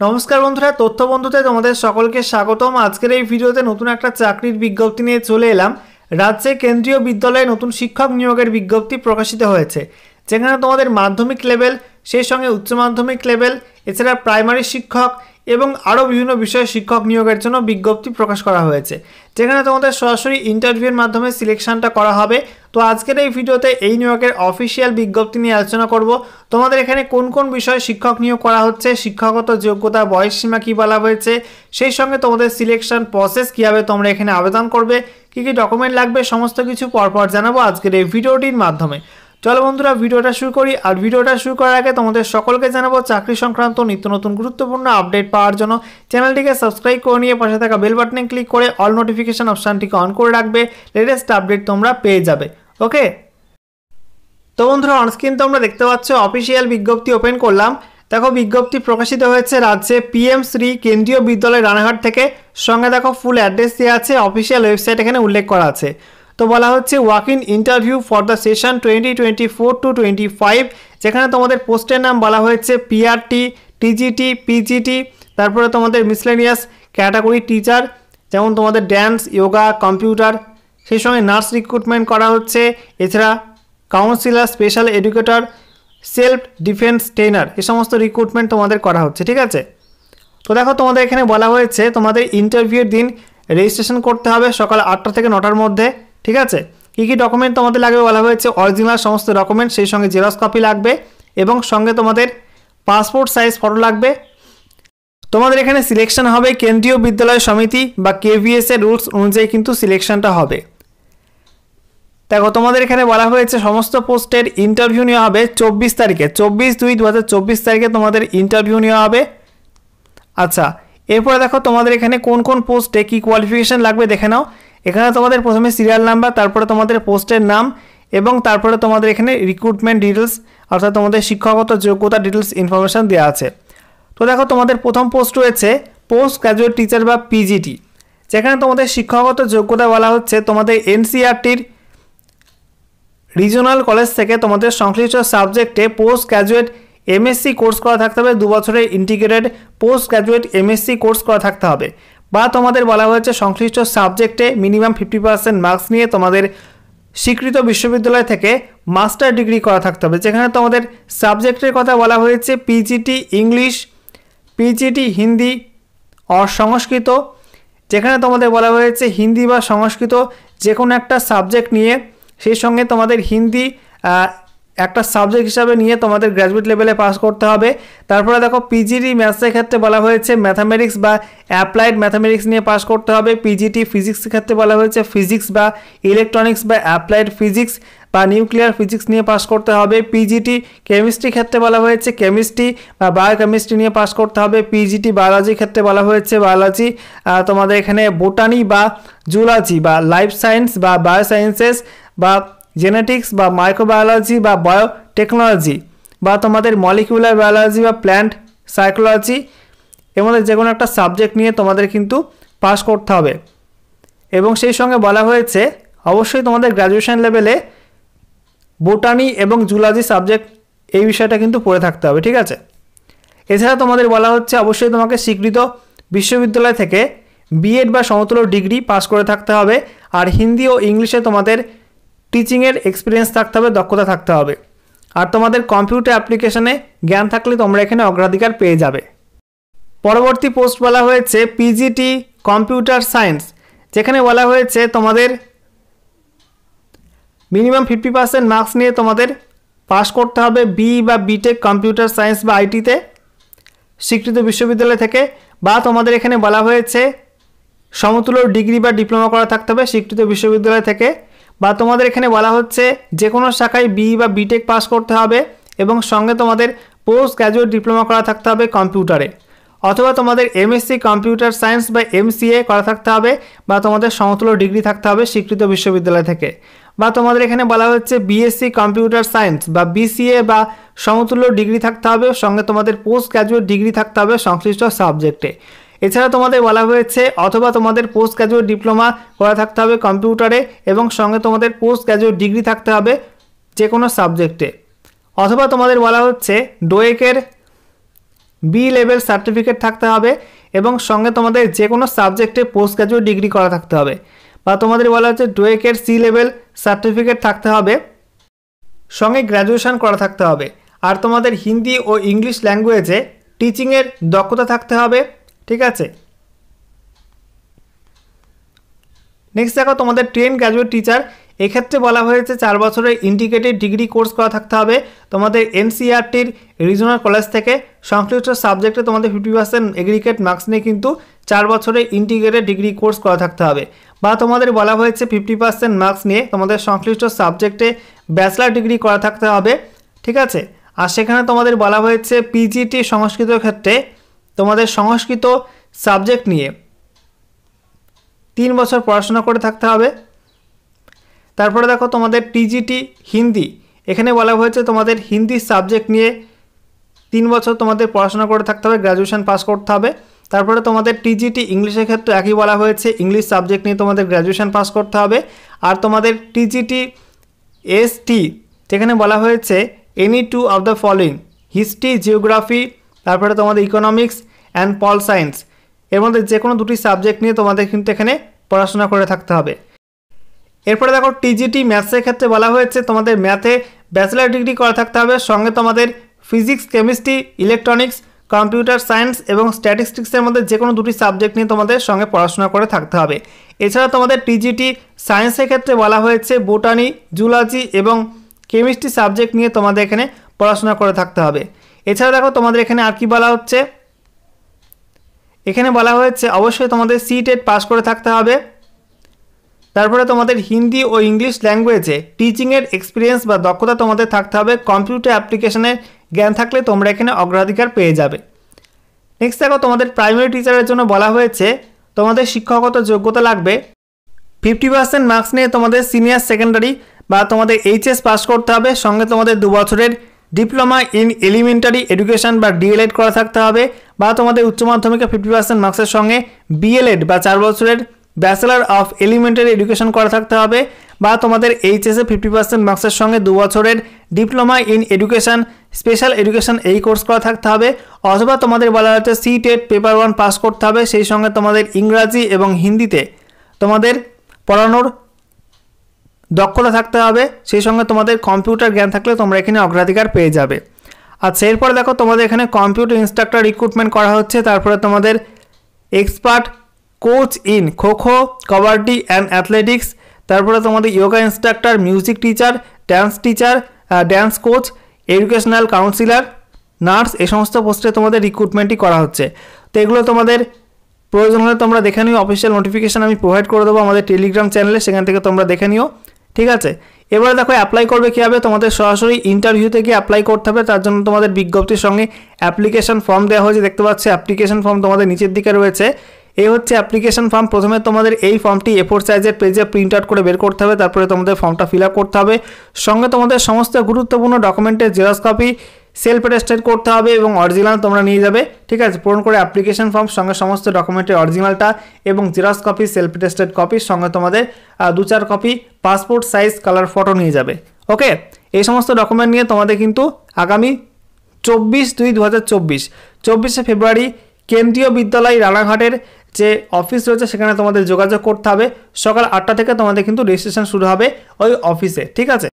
নমস্কার বন্ধুরা, তথ্য বন্ধুতে তোমাদের সকলকে স্বাগতম। আজকের এই ভিডিওতে নতুন একটা চাকরির বিজ্ঞপ্তি নিয়ে চলে এলাম। রাজ্যে কেন্দ্রীয় বিদ্যালয়ে নতুন শিক্ষক নিয়োগের বিজ্ঞপ্তি প্রকাশিত হয়েছে, যেখানে তোমাদের মাধ্যমিক লেভেল, সেই সঙ্গে উচ্চ মাধ্যমিক লেভেল, এছাড়া প্রাইমারি শিক্ষক এবং আরও বিভিন্ন বিষয়ে শিক্ষক নিয়োগের জন্য বিজ্ঞপ্তি প্রকাশ করা হয়েছে, যেখানে তোমাদের সরাসরি ইন্টারভিউয়ের মাধ্যমে সিলেকশনটা করা হবে। তো আজকের এই ভিডিওতে এই নিয়োগের অফিসিয়াল বিজ্ঞপ্তি নিয়ে আলোচনা করব। তোমাদের এখানে কোন কোন বিষয়ে শিক্ষক নিয়োগ করা হচ্ছে, শিক্ষাগত যোগ্যতা, বয়সসীমা কী বলা হয়েছে, সেই সঙ্গে তোমাদের সিলেকশন প্রসেস কীভাবে তোমরা এখানে আবেদন করবে, কী কী ডকুমেন্ট লাগবে, সমস্ত কিছু পরপর জানাবো আজকের এই ভিডিওটির মাধ্যমে। চলো বন্ধুরা, ভিডিওটা শুরু করি। আর ভিডিওটা শুরু করার আগে তোমাদের সকলকে জানাবো চাকরি সংক্রান্ত নিত্য নতুন গুরুত্বপূর্ণ আপডেট পাওয়ার জন্য চ্যানেলটিকে সাবস্ক্রাইব করে নিয়ে পাশে থাকা বেল বাটনে ক্লিক করে অল নোটিফিকেশন অপশানটিকে অন করে রাখবে। লেটেস্ট আপডেট তোমরা পেয়ে যাবে। ওকে, তো বন্ধুরা, অনস্ক্রিন তোমরা দেখতে পাচ্ছ অফিসিয়াল বিজ্ঞপ্তি ওপেন করলাম। দেখো, বিজ্ঞপ্তি প্রকাশিত হয়েছে রাজ্যে পিএম শ্রী কেন্দ্রীয় বিদ্যালয় রানাঘাট থেকে। সঙ্গে দেখো ফুল অ্যাড্রেস দেওয়া আছে, অফিসিয়াল ওয়েবসাইট এখানে উল্লেখ করা আছে। তো বলা হচ্ছে walk in interview for the session 2024-25, যেখানে তোমাদের পোস্টের নাম বলা হয়েছে পিআরটি, টিজিটি, পিজিটি, তারপরে তোমাদের মিসলেনিয়াস ক্যাটাগরি টিচার, যেমন তোমাদের ড্যান্স, যোগা, কম্পিউটার, সেই সঙ্গে নার্স রিক্রুটমেন্ট করা হচ্ছে। এছাড়া councillor, special educator, self defence trainer, এই সমস্ত রিক্রুটমেন্ট তোমাদের করা হচ্ছে। ঠিক আছে, তো দেখো তোমাদের এখানে বলা হয়েছে তোমাদের ইন্টারভিউর দিন রেজিস্ট্রেশন করতে হবে সকাল 8টা থেকে 9টার মধ্যে। ঠিক আছে, কী কী ডকুমেন্ট তোমাদের লাগবে বলা হয়েছে অরিজিনাল সমস্ত ডকুমেন্ট, সেই সঙ্গে জেরক্স কপি লাগবে এবং সঙ্গে তোমাদের পাসপোর্ট সাইজ ফটো লাগবে। তোমাদের এখানে সিলেকশন হবে কেন্দ্রীয় বিদ্যালয় সমিতি বা কেভিএস এর রুলস অনুযায়ী কিন্তু সিলেকশনটা হবে। দেখো তোমাদের এখানে বলা হয়েছে সমস্ত পোস্টের ইন্টারভিউ নেওয়া হবে 24 তারিখে, 24/2/2024 তারিখে তোমাদের ইন্টারভিউ নেওয়া হবে। আচ্ছা, এরপরে দেখো তোমাদের এখানে কোন কোন পোস্টে কী কোয়ালিফিকেশান লাগবে দেখে নাও। এখানে তোমাদের প্রথমে সিরিয়াল নাম্বার, তারপরে তোমাদের পোস্টের নাম এবং তারপরে তোমাদের এখানে রিক্রুটমেন্ট ডিটেলস, অর্থাৎ তোমাদের শিক্ষাগত যোগ্যতা ডিটেলস ইনফরমেশান দেওয়া আছে। তো দেখো তোমাদের প্রথম পোস্ট রয়েছে পোস্ট গ্র্যাজুয়েট টিচার বা পিজিটি, যেখানে তোমাদের শিক্ষাগত যোগ্যতা বলা হচ্ছে তোমাদের এনসিইআরটির রিজনাল কলেজ থেকে তোমাদের সংশ্লিষ্ট সাবজেক্টে পোস্ট গ্র্যাজুয়েট এমএসসি কোর্স করা থাকতে হবে, 2 বছরের integrated post graduate MSc course করা থাকতে হবে, বা তোমাদের বলা হয়েছে সংশ্লিষ্ট সাবজেক্টে মিনিমাম 50% মার্কস নিয়ে তোমাদের স্বীকৃত বিশ্ববিদ্যালয় থেকে মাস্টার ডিগ্রি করা থাকতে হবে। যেখানে তোমাদের সাবজেক্টের কথা বলা হয়েছে পিজিটি ইংলিশ, পিজিটি হিন্দি আর সংস্কৃত, যেখানে তোমাদের বলা হয়েছে হিন্দি বা সংস্কৃত যে কোনো একটা সাবজেক্ট নিয়ে, সেই সঙ্গে তোমাদের হিন্দি একটা সাবজেক্ট হিসাবে নিয়ে তোমাদের গ্র্যাজুয়েট লেভেলে পাস করতে হবে। তারপরে দেখো পিজিটি ম্যাথসের ক্ষেত্রে বলা হয়েছে ম্যাথামেটিক্স বা অ্যাপ্লাইড ম্যাথামেটিক্স নিয়ে পাস করতে হবে। পিজিটি ফিজিক্সের ক্ষেত্রে বলা হয়েছে ফিজিক্স বা ইলেকট্রনিক্স বা অ্যাপ্লাইড ফিজিক্স বা নিউক্লিয়ার ফিজিক্স নিয়ে পাস করতে হবে। পিজিটি কেমিস্ট্রির ক্ষেত্রে বলা হয়েছে কেমিস্ট্রি বা বায়োকেমিস্ট্রি নিয়ে পাস করতে হবে। পিজিটি বায়োলজির ক্ষেত্রে বলা হয়েছে বায়োলজি, তোমাদের এখানে বোটানি বা জুলজি বা লাইফ সায়েন্স বা বায়োসায়েন্সেস বা জেনেটিক্স বা মাইক্রোবায়োলজি বা বায়োটেকনোলজি বা তোমাদের মলিকুলার বায়োলজি বা প্ল্যান্ট সাইকোলজি, এর মধ্যে যে কোনো একটা সাবজেক্ট নিয়ে তোমাদের কিন্তু পাস করতে হবে। এবং সেই সঙ্গে বলা হয়েছে অবশ্যই তোমাদের গ্র্যাজুয়েশন লেভেলে বোটানি এবং জুলজি সাবজেক্ট এই বিষয়টা কিন্তু পড়ে থাকতে হবে। ঠিক আছে, এছাড়া তোমাদের বলা হচ্ছে অবশ্যই তোমাকে স্বীকৃত বিশ্ববিদ্যালয় থেকে বিএড বা সমতুল্য ডিগ্রি পাস করে থাকতে হবে। আর হিন্দি ও ইংলিশে তোমাদের টিচিংয়ের এক্সপিরিয়েন্স থাকতে হবে, দক্ষতা থাকতে হবে। আর তোমাদের কম্পিউটার অ্যাপ্লিকেশনে জ্ঞান থাকলে তোমরা এখানে অগ্রাধিকার পেয়ে যাবে। পরবর্তী পোস্ট বলা হয়েছে পিজিটি কম্পিউটার সায়েন্স, যেখানে বলা হয়েছে তোমাদের মিনিমাম 50% মার্কস নিয়ে তোমাদের পাস করতে হবে বি বা বিটেক কম্পিউটার সায়েন্স বা আইটিতে স্বীকৃত বিশ্ববিদ্যালয় থেকে, বা তোমাদের এখানে বলা হয়েছে সমতুল্য ডিগ্রি বা ডিপ্লোমা করা থাকতে হবে স্বীকৃত বিশ্ববিদ্যালয় থেকে, বা তোমাদের এখানে বলা হচ্ছে যে কোনো শাখায় বি বা বিটেক পাস করতে হবে এবং সঙ্গে তোমাদের পোস্ট গ্র্যাজুয়েট ডিপ্লোমা করা থাকতে হবে কম্পিউটারে, অথবা তোমাদের এমএসসি কম্পিউটার সায়েন্স বা এমসিএ করা থাকতে হবে, বা তোমাদের সমতুল্য ডিগ্রি থাকতে হবে স্বীকৃত বিশ্ববিদ্যালয় থেকে, বা তোমাদের এখানে বলা হচ্ছে বিএসসি কম্পিউটার সায়েন্স বা বিসিএ বা সমতুল্য ডিগ্রি থাকতে হবে, সঙ্গে তোমাদের পোস্ট গ্র্যাজুয়েট ডিগ্রি থাকতে হবে সংশ্লিষ্ট সাবজেক্টে। এছাড়া তোমাদের বলা হয়েছে অথবা তোমাদের পোস্ট গ্র্যাজুয়েট ডিপ্লোমা করা থাকতে হবে কম্পিউটারে এবং সঙ্গে তোমাদের পোস্ট গ্র্যাজুয়েট ডিগ্রি থাকতে হবে যে কোনো সাবজেক্টে, অথবা তোমাদের বলা হচ্ছে ডোয়েকের বি লেভেল সার্টিফিকেট থাকতে হবে এবং সঙ্গে তোমাদের যে কোনো সাবজেক্টে পোস্ট গ্র্যাজুয়েট ডিগ্রি করা থাকতে হবে, বা তোমাদের বলা হচ্ছে ডুয়েকের সি লেভেল সার্টিফিকেট থাকতে হবে, সঙ্গে গ্র্যাজুয়েশন করা থাকতে হবে। আর তোমাদের হিন্দি ও ইংলিশ ল্যাঙ্গুয়েজে টিচিংয়ের দক্ষতা থাকতে হবে। ঠিক আছে, নেক্সট দেখো তোমাদের ট্রেন গ্র্যাজুয়েট টিচার, এক্ষেত্রে বলা হয়েছে 4 বছরের ইন্টিগ্রেটেড ডিগ্রি কোর্স করা থাকতে হবে তোমাদের এনসিইআরটির রিজনাল কলেজ থেকে। সংশ্লিষ্ট সাবজেক্টে তোমাদের 50% এগ্রিগেট মার্কস নিয়ে কিন্তু 4 বছরের ইন্টিগ্রেটেড ডিগ্রি কোর্স করা থাকতে হবে, বা তোমাদের বলা হয়েছে 50% মার্কস নিয়ে তোমাদের সংশ্লিষ্ট সাবজেক্টে ব্যাচেলার ডিগ্রি করা থাকতে হবে। ঠিক আছে, আর সেখানে তোমাদের বলা হয়েছে পিজিটি সংস্কৃত ক্ষেত্রে তোমাদের সংস্কৃত সাবজেক্ট নিয়ে 3 বছর পড়াশোনা করে থাকতে হবে। তারপরে দেখো তোমাদের টিজিটি হিন্দি, এখানে বলা হয়েছে তোমাদের হিন্দি সাবজেক্ট নিয়ে 3 বছর তোমাদের পড়াশোনা করে থাকতে হবে, গ্র্যাজুয়েশন পাস করতে হবে। তারপরে তোমাদের টিজিটি ইংলিশের ক্ষেত্রে একই বলা হয়েছে, ইংলিশ সাবজেক্ট নিয়ে তোমাদের গ্র্যাজুয়েশন পাস করতে হবে। আর তোমাদের টিজিটি এসটি যেখানে বলা হয়েছে any 2 of the following, history, geography, তারপরে তোমাদের ইকোনমিক্স অ্যান্ড পল সায়েন্স, এর মধ্যে যে কোনো 2টি সাবজেক্ট নিয়ে তোমাদের কিন্তু এখানে পড়াশোনা করে থাকতে হবে। এরপরে দেখো টিজিটি ম্যাথসের ক্ষেত্রে বলা হয়েছে তোমাদের ম্যাথে ব্যাচেলার ডিগ্রি করা থাকতে হবে, সঙ্গে তোমাদের physics, chemistry, electronics, computer science এবং স্ট্যাটিস্টিক্সের মধ্যে যে কোনো 2টি সাবজেক্ট নিয়ে তোমাদের সঙ্গে পড়াশোনা করে থাকতে হবে। এছাড়া তোমাদের টিজিটি সায়েন্সের ক্ষেত্রে বলা হয়েছে বোটানি, জুলজি এবং কেমিস্ট্রি সাবজেক্ট নিয়ে তোমাদের এখানে পড়াশোনা করে থাকতে হবে। এছাড়া দেখো তোমাদের এখানে আর কি বলা হচ্ছে, এখানে বলা হয়েছে অবশ্যই তোমাদের সিটেট পাস করে থাকতে হবে। তারপরে তোমাদের হিন্দি ও ইংলিশ ল্যাঙ্গুয়েজে টিচিংয়ের এক্সপিরিয়েন্স বা দক্ষতা তোমাদের থাকতে হবে, কম্পিউটার অ্যাপ্লিকেশনের জ্ঞান থাকলে তোমরা এখানে অগ্রাধিকার পেয়ে যাবে। নেক্সট দেখো তোমাদের প্রাইমারি টিচারের জন্য বলা হয়েছে তোমাদের শিক্ষাগত যোগ্যতা লাগবে 50% মার্কস নিয়ে তোমাদের সিনিয়র সেকেন্ডারি বা তোমাদের এইচএস পাস করতে হবে, সঙ্গে তোমাদের 2 বছরের ডিপ্লোমা ইন এলিমেন্টারি এডুকেশন বা ডিএলএড করা থাকতে হবে, বা তোমাদের উচ্চ মাধ্যমিকে 50% মার্কসের সঙ্গে বিএলএড বা 4 বছরের ব্যাচেলার অফ এলিমেন্টারি এডুকেশন করা থাকতে হবে, বা তোমাদের এইচএসে 50% মার্কসের সঙ্গে 2 বছরের diploma in education special education এই কোর্স করা থাকতে হবে, অথবা তোমাদের বলা হচ্ছে সিটেট পেপার 1 পাস করতে হবে, সেই সঙ্গে তোমাদের ইংরাজি এবং হিন্দিতে তোমাদের পড়ানোর দক্ষতা থাকতে হবে, সেই সঙ্গে তোমাদের কম্পিউটার জ্ঞান থাকলে তোমরা এখানে অগ্রাধিকার পেয়ে যাবে। আচ্ছা, এরপরে দেখো তোমাদের এখানে কম্পিউটার ইনস্ট্রাক্টর রিক্রুটমেন্ট করা হচ্ছে, তারপরে তোমাদের expert coach in kho kho, kabaddi and athletics, তারপরে তোমাদের yoga instructor, music teacher, dance coach, educational councillor, nurse, এই সমস্ত পোস্টে তোমাদের রিক্রুটমেন্টই করা হচ্ছে। তো এগুলো তোমাদের প্রয়োজন হলে তোমরা দেখে নিও, অফিসিয়াল নোটিফিকেশান আমি প্রোভাইড করে দেবো আমাদের টেলিগ্রাম চ্যানেলে, সেখান থেকে তোমরা দেখে নিও। ঠিক আছে, এবারে দেখো অ্যাপ্লাই করবে কীভাবে, তোমাদের সরাসরি ইন্টারভিউতে গিয়ে অ্যাপ্লাই করতে হবে। তার জন্য তোমাদের বিজ্ঞপ্তির সঙ্গে অ্যাপ্লিকেশন ফর্ম দেওয়া হয়েছে, দেখতে পাচ্ছি অ্যাপ্লিকেশন ফর্ম তোমাদের নিচের দিকে রয়েছে। এই হচ্ছে অ্যাপ্লিকেশন ফর্ম। প্রথমে তোমাদের এই ফর্মটি A4 সাইজের পেজে প্রিন্ট আউট করে বের করতে হবে, তারপরে তোমাদের ফর্মটা ফিল আপ করতে হবে, সঙ্গে তোমাদের সমস্ত গুরুত্বপূর্ণ ডকুমেন্টের জেরক্স কপি সেলফ অ্যাটেস্টেড করতে হবে এবং অরিজিনাল তোমরা নিয়ে যাবে। ঠিক আছে, পূরণ করে অ্যাপ্লিকেশন ফর্ম সঙ্গে সমস্ত ডকুমেন্টের অরিজিনালটা এবং জেরক্স কপি সেলফ অ্যাটেস্টেড কপির সঙ্গে তোমাদের 2-4 copy passport size colour photo নিয়ে যাবে। ওকে, এই সমস্ত ডকুমেন্ট নিয়ে তোমাদের কিন্তু আগামী 24/2/2024 ফেব্রুয়ারি কেন্দ্রীয় বিদ্যালয় রানাঘাটের যে অফিস রয়েছে সেখানে তোমাদের যোগাযোগ করতে হবে। সকাল 8টা থেকে তোমাদের কিন্তু রেজিস্ট্রেশন শুরু হবে ওই অফিসে। ঠিক আছে।